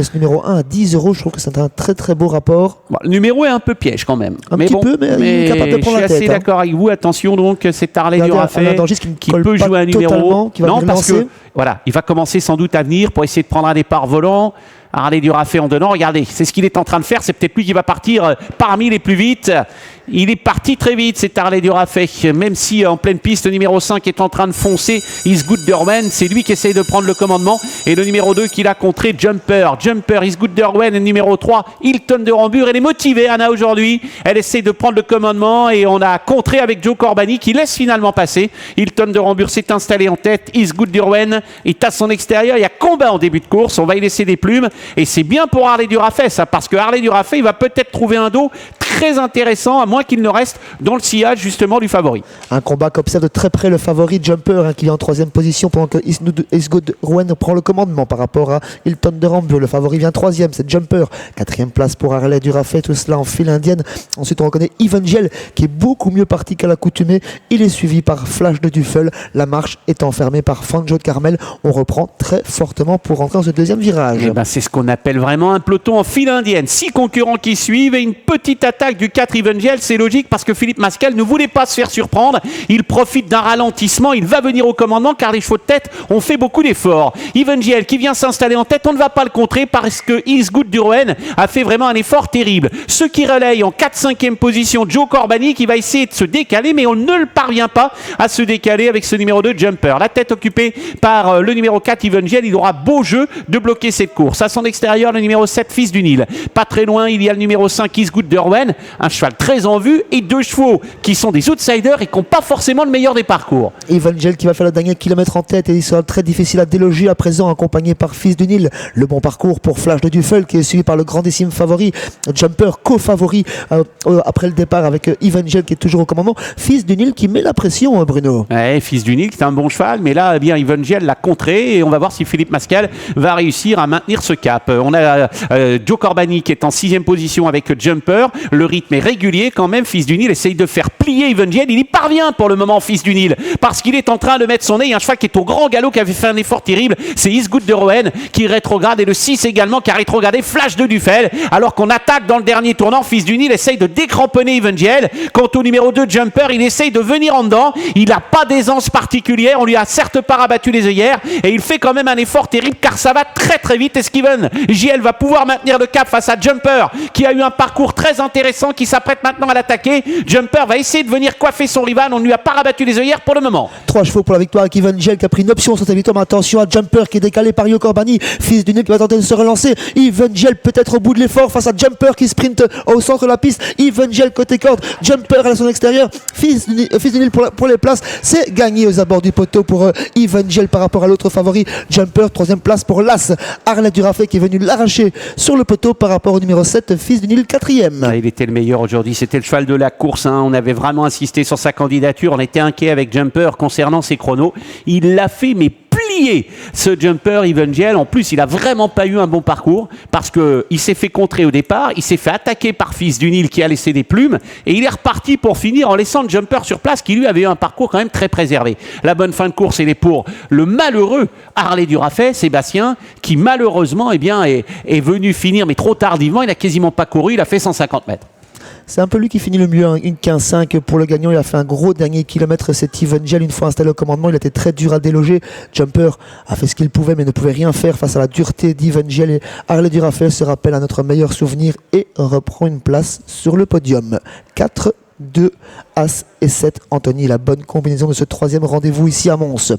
Ce numéro 1 à 10 €, je trouve que c'est un très très beau rapport. Bon, le numéro est un peu piège quand même. Un petit peu, mais il est capable de prendre la tête. Je suis assez d'accord avec vous. Attention donc, c'est Harley Durafay qui peut jouer un numéro. Non, parce que voilà, il va commencer sans doute à venir pour essayer de prendre un départ volant. Harley Durafay en donnant, regardez, c'est ce qu'il est en train de faire, c'est peut-être lui qui va partir parmi les plus vite. Il est parti très vite, c'est Harley Durafay, même si en pleine piste, le numéro 5 est en train de foncer, Is Good Derwen, c'est lui qui essaye de prendre le commandement, et le numéro 2 qui l'a contré, Jumper, Is Good Derwen, et le numéro 3, Hilton de Rambure. Elle est motivée, Anna, aujourd'hui, elle essaye de prendre le commandement, et on a contré avec Joe Corbani qui laisse finalement passer. Hilton de Rambure s'est installé en tête, Is Good Derwen est à son extérieur, il y a combat en début de course, on va y laisser des plumes. Et c'est bien pour Harley Durafay, ça, parce que Harley Durafay, il va peut-être trouver un dos très intéressant, à moins qu'il ne reste dans le sillage, justement, du favori. Un combat qu'observe de très près le favori Jumper, qui est en 3e position, pendant que Is Good Derwen prend le commandement par rapport à Hilton de Rambure. Le favori vient 3e, c'est Jumper. 4e place pour Harley Durafay, tout cela en file indienne. Ensuite, on reconnaît Evangel, qui est beaucoup mieux parti qu'à l'accoutumée. Il est suivi par Flash de Duffel. La marche est enfermée par Fanjo de Carmel. On reprend très fortement pour rentrer dans ce deuxième virage. Eh ben, c'est ce qu'on appelle vraiment un peloton en file indienne. 6 concurrents qui suivent et une petite attaque du 4 Evangel. C'est logique parce que Philippe Mascal ne voulait pas se faire surprendre. Il profite d'un ralentissement. Il va venir au commandement car les chevaux de tête ont fait beaucoup d'efforts. Evangel qui vient s'installer en tête, on ne va pas le contrer parce que Is Good Derwen a fait vraiment un effort terrible. Ceux qui relayent en 4-5e position, Joe Corbani qui va essayer de se décaler, mais on ne le parvient pas à se décaler avec ce numéro 2 Jumper. La tête occupée par le numéro 4 Evangel. Il aura beau jeu de bloquer cette course. À son extérieur, le numéro 7 Fils du Nil. Pas très loin, il y a le numéro 5 Is Good Derwen, un cheval très en vue, et 2 chevaux qui sont des outsiders et qui n'ont pas forcément le meilleur des parcours. Evangel qui va faire le dernier kilomètre en tête et il sera très difficile à déloger à présent, accompagné par Fils du Nil. Le bon parcours pour Flash de Duffel qui est suivi par le grandissime favori Jumper, co-favori après le départ avec Evangel qui est toujours au commandement. Fils du Nil qui met la pression, Bruno. Ouais, Fils du Nil qui est un bon cheval, mais là, eh bien, Evangel l'a contré et on va voir si Philippe Mascal va réussir à maintenir ce cap. On a Joe Corbani qui est en 6e position avec Jumper. Le rythme est régulier quand même. Fils du Nil essaye de faire plier Evangel. Il y parvient pour le moment, Fils du Nil, parce qu'il est en train de mettre son nez. Il y a un cheval qui est au grand galop qui avait fait un effort terrible. C'est Is Good Derwen qui rétrograde et le 6 également qui a rétrogradé, Flash de Duffel. Alors qu'on attaque dans le dernier tournant, Fils du Nil essaye de décramponner Evangel. Quant au numéro 2 Jumper, il essaye de venir en dedans. Il n'a pas d'aisance particulière. On lui a certes pas rabattu les œillères et il fait quand même un effort terrible car ça va très très vite. Et Steven JL va pouvoir maintenir le cap face à Jumper qui a eu un parcours très intéressant, qui s'apprête maintenant à l'attaquer. Jumper va essayer de venir coiffer son rival. On ne lui a pas rabattu les œillères pour le moment. 3 chevaux pour la victoire avec Evangel qui a pris une option sur sa victoire. Mais attention à Jumper qui est décalé par Joe Corbani. Fils du Nil qui va tenter de se relancer. Evangel peut-être au bout de l'effort face à Jumper qui sprint au centre de la piste. Evangel côté corde, Jumper à son extérieur. Fils du Nil pour les places. C'est gagné aux abords du poteau pour Evangel par rapport à l'autre favori Jumper. 3e place pour l'As Harley Durafay qui est venu l'arracher sur le poteau par rapport au numéro 7 Fils du Nil, 4e. Ah, il était le meilleur aujourd'hui, c'était le cheval de la course, hein. On avait vraiment insisté sur sa candidature, on était inquiet avec Jumper concernant ses chronos. Il l'a fait mais plié, ce Jumper Evangel. En plus, il n'a vraiment pas eu un bon parcours parce qu'il s'est fait contrer au départ, il s'est fait attaquer par Fils du Nil qui a laissé des plumes et il est reparti pour finir en laissant Jumper sur place qui lui avait eu un parcours quand même très préservé. La bonne fin de course, elle est pour le malheureux Harley Durafay, Sébastien, qui malheureusement est venu finir mais trop tardivement. Il n'a quasiment pas couru, il a fait 150 mètres. C'est un peu lui qui finit le mieux, hein. Une 15-5 pour le gagnant. Il a fait un gros dernier kilomètre, cet Evangel. Une fois installé au commandement, il était très dur à déloger. Jumper a fait ce qu'il pouvait, mais ne pouvait rien faire face à la dureté d'Evangel. Et Harley Durafay se rappelle à notre meilleur souvenir et reprend une place sur le podium. 4, 2, As et 7. Anthony, la bonne combinaison de ce 3e rendez-vous ici à Mons.